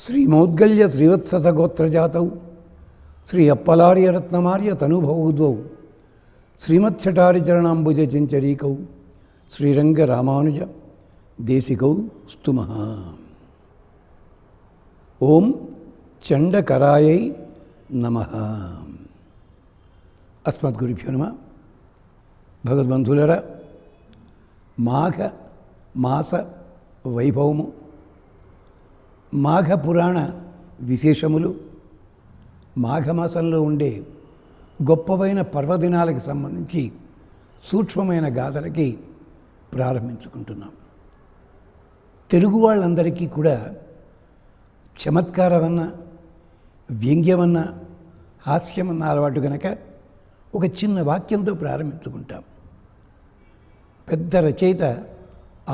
శ్రీమౌద్గల్య శ్రీవత్ససగోత్రజాతౌ శ్రీ అప్పలార్యరత్నమార్య తనుభౌద్వౌ శ్రీమత్సటారిచరణాంబుజచంచరీకౌ శ్రీరంగరామానుజ దేశికౌ స్తుమః. ఓం చండకరాయై నమః. అస్మద్గురుభ్యో నమః. భగవద్బంధువులారా, మాఘ మాస వైభవము, మాఘ పురాణ విశేషములు, మాఘమాసంలో ఉండే గొప్పవైన పర్వదినాలకు సంబంధించి సూక్ష్మమైన గాథలకి ప్రారంభించుకుంటున్నాం. తెలుగు వాళ్ళందరికీ కూడా చమత్కారమన్న, వ్యంగ్యమన్న, హాస్యమన్న అలవాటు కనుక ఒక చిన్న వాక్యంతో ప్రారంభించుకుంటాం. పెద్ద రచయిత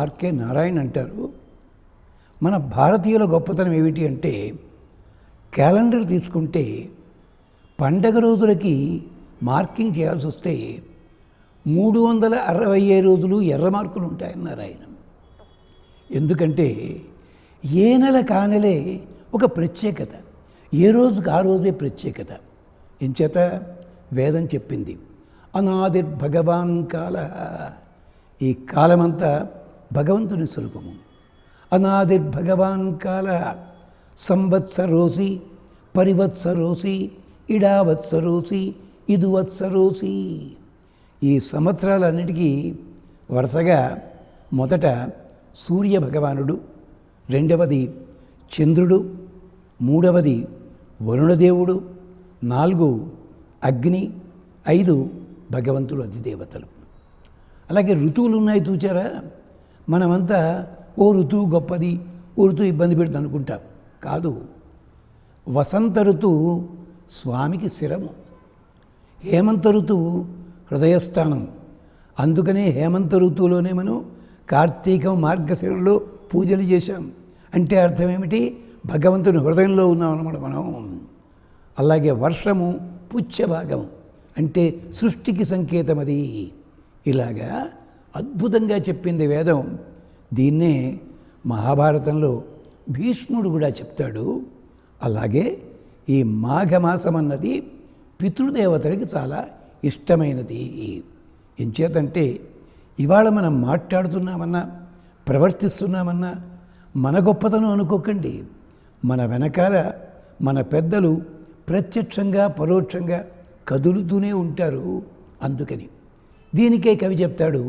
ఆర్కే నారాయణ అంటారు, మన భారతీయుల గొప్పతనం ఏమిటి అంటే, క్యాలెండర్ తీసుకుంటే పండగ రోజులకి మార్కింగ్ చేయాల్సి వస్తే 365 రోజులు ఎర్ర మార్కులు ఉంటాయన్నారు ఆయన. ఎందుకంటే ఏ నెల కానెలే ఒక ప్రత్యేకత, ఏ రోజుకి ఆ రోజే ప్రత్యేకత. ఎంచేత వేదం చెప్పింది, అనాదిర్భగవాన్ కాల, ఈ కాలమంతా భగవంతుని స్వరూపము. అనాదిర్భగవాన్ కాల సంవత్సరోసి పరివత్సరోసి ఇడావత్సరోసి ఇదువత్సరోసి. ఈ సంవత్సరాలన్నిటికీ వరుసగా మొదట సూర్య భగవానుడు, రెండవది చంద్రుడు, మూడవది వరుణదేవుడు, 4 అగ్ని, 5 భగవంతుడు అధిదేవతలు. అలాగే ఋతువులు ఉన్నాయి చూచారా. మనమంతా ఓ ఋతువు గొప్పది, ఓ ఋతువు ఇబ్బంది పెడుతుంది అనుకుంటాం. కాదు, వసంత ఋతువు స్వామికి శిరము, హేమంత ఋతువు హృదయస్థానం. అందుకనే హేమంత ఋతువులోనే మనం కార్తీకం మార్గశిరలో పూజలు చేశాం. అంటే అర్థం ఏమిటి? భగవంతుని హృదయంలో ఉన్నాం అన్నమాట మనం. అలాగే వర్షము పుష్యభాగము, అంటే సృష్టికి సంకేతం అది. ఇలాగా అద్భుతంగా చెప్పింది వేదం. దీన్నే మహాభారతంలో భీష్ముడు కూడా చెప్తాడు. అలాగే ఈ మాఘమాసం అన్నది పితృదేవతలకి చాలా ఇష్టమైనది. ఎంచేతంటే ఇవాళ మనం మాట్లాడుతున్నామన్నా, ప్రవర్తిస్తున్నామన్నా మన గొప్పతనం అనుకోకండి. మన వెనకాల మన పెద్దలు ప్రత్యక్షంగా పరోక్షంగా కదులుతూనే ఉంటారు. అందుకని దీనికే కవి చెప్తాడు,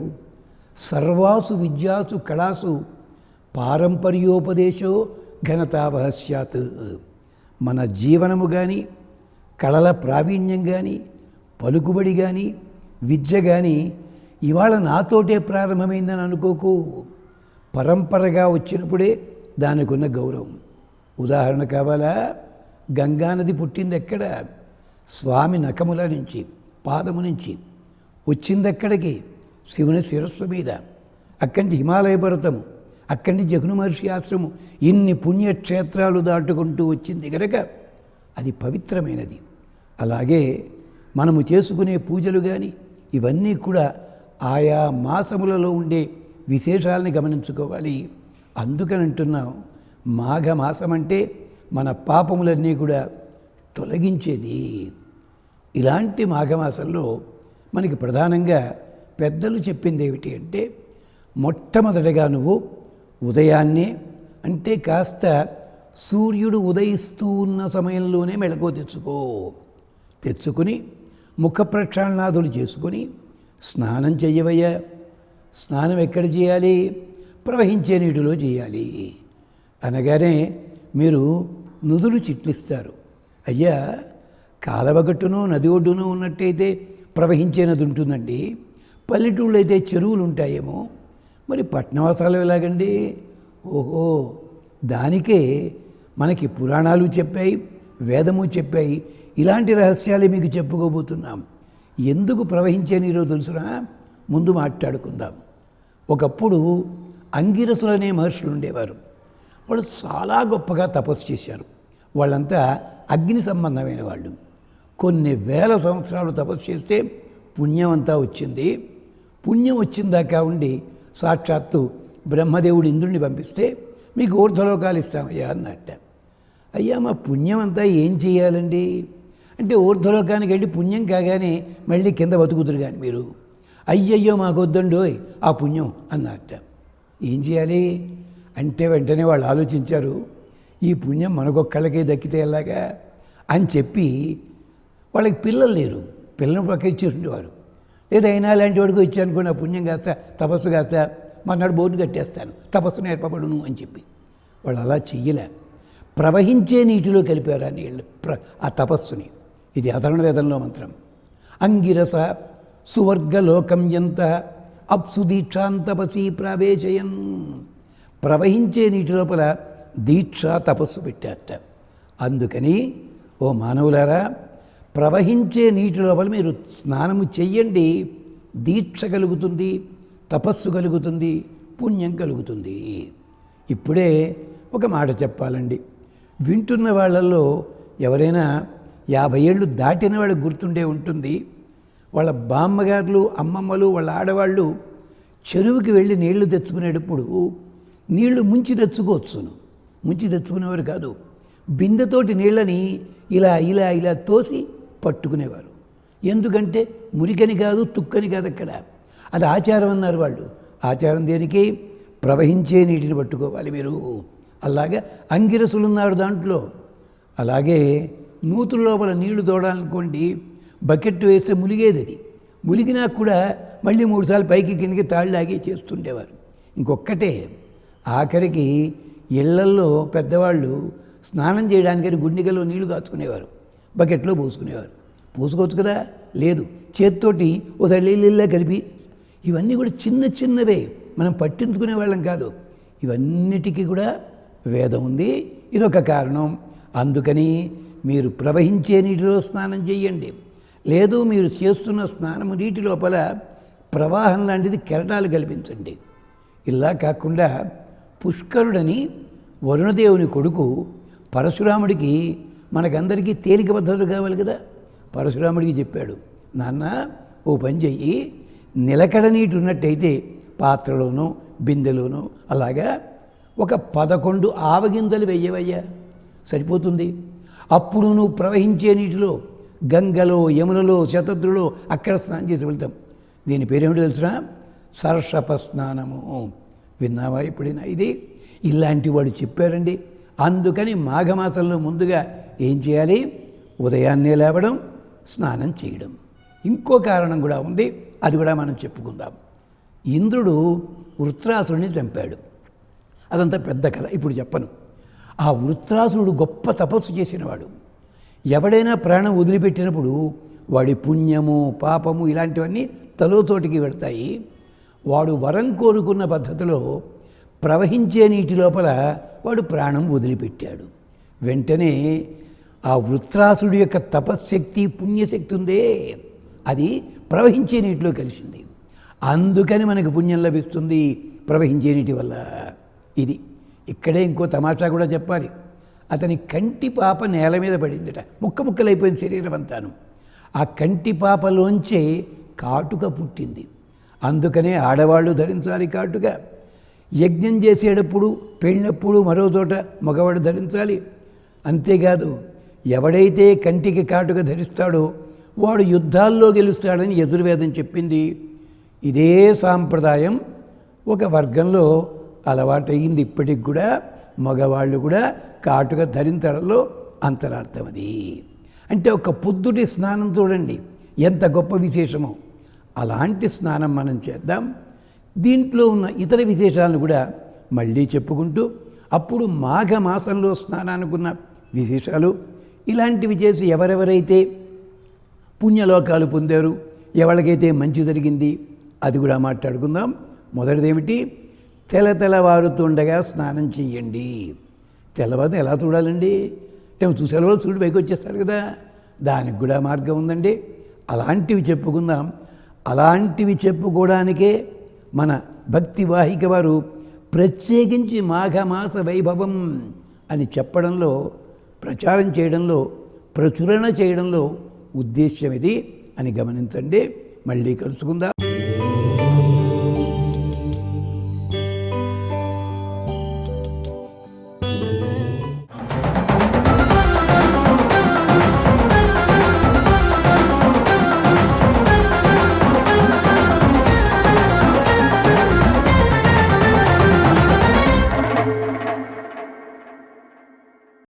సర్వాసు విద్యాసు కళాసు పారంపర్యోపదేశో ఘనతావహ స్యాత్. మన జీవనము కానీ, కళల ప్రావీణ్యం కానీ, పలుకుబడి కానీ, విద్య కానీ ఇవాళ నాతోటే ప్రారంభమైందని అనుకోకు. పరంపరగా వచ్చినప్పుడే దానికి ఉన్న గౌరవం. ఉదాహరణ కావాలా? గంగానది పుట్టింది ఎక్కడ? స్వామి నఖముల నుంచి, పాదము నుంచి. వచ్చిందెక్కడికి? శివుని శిరస్సు మీద. అక్కడి నుంచి హిమాలయ పర్వతము, అక్కడి నుంచి జఘ్ను మహర్షి ఆశ్రమం. ఇన్ని పుణ్యక్షేత్రాలు దాటుకుంటూ వచ్చింది కనుక అది పవిత్రమైనది. అలాగే మనము చేసుకునే పూజలు కానీ ఇవన్నీ కూడా ఆయా మాసములలో ఉండే విశేషాలని గమనించుకోవాలి. అందుకని అంటున్నాం, మాఘమాసం అంటే మన పాపములన్నీ కూడా తొలగించేది. ఇలాంటి మాఘమాసంలో మనకి ప్రధానంగా పెద్దలు చెప్పింది ఏమిటి అంటే, మొట్టమొదటిగా నువ్వు ఉదయాన్నే, అంటే కాస్త సూర్యుడు ఉదయిస్తూ ఉన్న సమయంలోనే మెళకువ తెచ్చుకుని ముఖ ప్రక్షాళనాదులు చేసుకొని స్నానం చెయ్యవయ్యా. స్నానం ఎక్కడ చేయాలి? ప్రవహించే నీటిలో చేయాలి. అనగానే మీరు నుదులు చిట్లిస్తారు. అయ్యా, కాలవగట్టునో నది ఒడ్డునో ఉన్నట్టయితే ప్రవహించే నది ఉంటుందండి. పల్లెటూళ్ళు అయితే చెరువులు ఉంటాయేమో. మరి పట్టణవాసాలు ఎలాగండి? ఓహో, దానికే మనకి పురాణాలు చెప్పాయి, వేదము చెప్పాయి. ఇలాంటి రహస్యాలే మీకు చెప్పుకోబోతున్నాం. ఎందుకు ప్రవహించే నీరో తెలుసునా? ముందు మాట్లాడుకుందాం. ఒకప్పుడు అంగిరసులనే మహర్షులు ఉండేవారు. వాళ్ళు చాలా గొప్పగా తపస్సు చేశారు. వాళ్ళంతా అగ్ని సంబంధమైన వాళ్ళు. కొన్ని వేల సంవత్సరాలు తపస్సు చేస్తే పుణ్యం అంతా వచ్చింది. పుణ్యం వచ్చిందాకా ఉండి సాక్షాత్తు బ్రహ్మదేవుడు ఇంద్రుడిని పంపిస్తే మీకు ఊర్ధ్వలోకాలు ఇస్తామయ్యా అన్నట్ట. అయ్యా మా పుణ్యం అంతా ఏం చేయాలండి అంటే ఊర్ధ్వలోకానికి వెళ్ళి పుణ్యం కాగానే మళ్ళీ కింద బతుకుతురు కానీ మీరు అయ్యయ్యో మాకు వద్దండోయ్ ఆ పుణ్యం అన్నట్ట. ఏం చేయాలి అంటే వెంటనే వాళ్ళు ఆలోచించారు, ఈ పుణ్యం మనకొక్కళ్ళకే దక్కితే ఎలాగా అని చెప్పి వాళ్ళకి పిల్లలు లేరు, పిల్లలను పక్క ఇచ్చేసేవారు. లేదా అయినా లాంటి వాడికి ఇచ్చానుకోండి ఆ పుణ్యం కాస్త తపస్సు కాస్త మర్నాడు బోర్డు కట్టేస్తాను తపస్సు నేర్పబడును అని చెప్పి వాళ్ళు అలా చెయ్యలే. ప్రవహించే నీటిలో కలిపారు ఆ నీళ్ళు ఆ తపస్సుని. ఇది అధర్వణ వేదంలో మంత్రం. అంగిరస సువర్గలోకం ఎంత అప్సు దీక్షాంతపసి ప్రవేశయన్. ప్రవహించే నీటి లోపల దీక్ష తపస్సు పెట్టారట. అందుకని ఓ మానవులారా, ప్రవహించే నీటి లోపల మీరు స్నానము చెయ్యండి, దీక్ష కలుగుతుంది, తపస్సు కలుగుతుంది, పుణ్యం కలుగుతుంది. ఇప్పుడే ఒక మాట చెప్పాలండి, వింటున్న వాళ్ళల్లో ఎవరైనా 50 ఏళ్ళు దాటిన వాళ్ళకి గుర్తుండే ఉంటుంది. వాళ్ళ బామ్మగారులు అమ్మమ్మలు వాళ్ళ ఆడవాళ్ళు చెరువుకి వెళ్ళి నీళ్లు తెచ్చుకునేటప్పుడు నీళ్లు ముంచి తెచ్చుకోవచ్చును. ముంచి తెచ్చుకునేవారు కాదు, బిందెతోటి నీళ్ళని ఇలా ఇలా ఇలా తోసి పట్టుకునేవారు. ఎందుకంటే మురికని కాదు తుక్కని కాదు, అక్కడ అది ఆచారం అన్నారు వాళ్ళు. ఆచారం దేనికి? ప్రవహించే నీటిని పట్టుకోవాలి మీరు. అలాగే అంగిరసులు ఉన్నారు దాంట్లో. అలాగే నూతుల లోపల నీళ్లు తోడాలనుకోండి, బకెట్ వేస్తే ములిగేది. అది ములిగినా కూడా మళ్ళీ 3 సార్లు పైకి కిందకి తాళ్ళలాగే చేస్తుండేవారు. ఇంకొక్కటే, ఆఖరికి ఇళ్లల్లో పెద్దవాళ్ళు స్నానం చేయడానికని గుండిగల్లో నీళ్లు కాచుకునేవారు, బకెట్లో పోసుకునేవారు. పోసుకోవచ్చు కదా, లేదు చేత్తోటి ఒక నీళ్ళ కలిపి. ఇవన్నీ కూడా చిన్న చిన్నవే, మనం పట్టించుకునే వాళ్ళం కాదు. ఇవన్నిటికీ కూడా వేదం ఉంది, ఇదొక కారణం. అందుకని మీరు ప్రవహించే నీటిలో స్నానం చేయండి. లేదు మీరు చేస్తున్న స్నానము నీటి లోపల ప్రవాహం లాంటిది కెరటాలు కల్పించండి. ఇలా కాకుండా పుష్కరుడని వరుణదేవుని కొడుకు పరశురాముడికి, మనకందరికీ తేలిక పద్ధతులు కావాలి కదా, పరశురాముడికి చెప్పాడు, నాన్న ఓ పని చెయ్యి, నిలకడ నీటి ఉన్నట్టయితే పాత్రలోనో బిందెలోనో అలాగా ఒక 11 ఆవగింజలు వెయ్యవయ్యా, సరిపోతుంది. అప్పుడు నువ్వు ప్రవహించే నీటిలో గంగలో యమునలో శతద్రులో అక్కడ స్నానం చేసి వెళ్తాం. దీని పేరేమిటో తెలుసునా? సర్షప స్నానము. విన్నావా ఎప్పుడైనా ఇది? ఇలాంటి వాడు చెప్పారండి. అందుకని మాఘమాసంలో ముందుగా ఏం చేయాలి? ఉదయాన్నే లేవడం, స్నానం చేయడం. ఇంకో కారణం కూడా ఉంది, అది కూడా మనం చెప్పుకుందాం. ఇంద్రుడు వృత్రాసురుడిని చంపాడు. అదంతా పెద్ద కథ, ఇప్పుడు చెప్పను. ఆ వృత్రాసురుడు గొప్ప తపస్సు చేసినవాడు. ఎవడైనా ప్రాణం వదిలిపెట్టినప్పుడు వాడి పుణ్యము పాపము ఇలాంటివన్నీ తలోతోటికి వెడతాయి. వాడు వరం కోరుకున్న పద్ధతిలో ప్రవహించే నీటి లోపల వాడు ప్రాణం వదిలిపెట్టాడు. వెంటనే ఆ వృత్రాసుడి యొక్క తపశ్శక్తి పుణ్యశక్తి ఉందే, అది ప్రవహించే నీటిలో కలిసింది. అందుకని మనకు పుణ్యం లభిస్తుంది ప్రవహించే నీటి వల్ల. ఇది ఇక్కడే ఇంకో తమాషా కూడా చెప్పాలి. అతని కంటి పాప నేల మీద పడిందిట, ముక్కలైపోయింది శరీరం అంతాను. ఆ కంటి పాపలోంచే కాటుక పుట్టింది. అందుకనే ఆడవాళ్ళు ధరించాలి కాటుక. యజ్ఞం చేసేటప్పుడు పెళ్ళినప్పుడు మరో చోట మగవాడు ధరించాలి. అంతేకాదు, ఎవడైతే కంటికి కాటుక ధరిస్తాడో వాడు యుద్ధాల్లో గెలుస్తాడని యజుర్వేదం చెప్పింది. ఇదే సాంప్రదాయం ఒక వర్గంలో అలవాటయింది. ఇప్పటికి కూడా మగవాళ్ళు కూడా కాటుక ధరించడంలో అంతరార్థం అది. అంటే ఒక పొద్దుటి స్నానం చూడండి ఎంత గొప్ప విశేషమో. అలాంటి స్నానం మనం చేద్దాం. దీంట్లో ఉన్న ఇతర విశేషాలను కూడా మళ్ళీ చెప్పుకుంటూ, అప్పుడు మాఘమాసంలో స్నానానికి ఉన్న విశేషాలు ఇలాంటివి చేసి ఎవరెవరైతే పుణ్యలోకాలు పొందారు, ఎవరికైతే మంచి జరిగింది, అది కూడా మాట్లాడుకుందాం. మొదటిదేమిటి? తెల్లవారుతుండగా స్నానం చెయ్యండి. తెల్లవారు ఎలా చూడాలండి అంటే చూసేవాళ్ళు చూడు పైకి వచ్చేస్తాడు కదా, దానికి కూడా మార్గం ఉందండి. అలాంటివి చెప్పుకుందాం. అలాంటివి చెప్పుకోవడానికే మన భక్తి వాహిక వారు ప్రత్యేకించి మాఘమాస వైభవం అని చెప్పడంలో, ప్రచారం చేయడంలో, ప్రచురణ చేయడంలో ఉద్దేశ్యం ఇది అని గమనించండి. మళ్ళీ కలుసుకుందాం.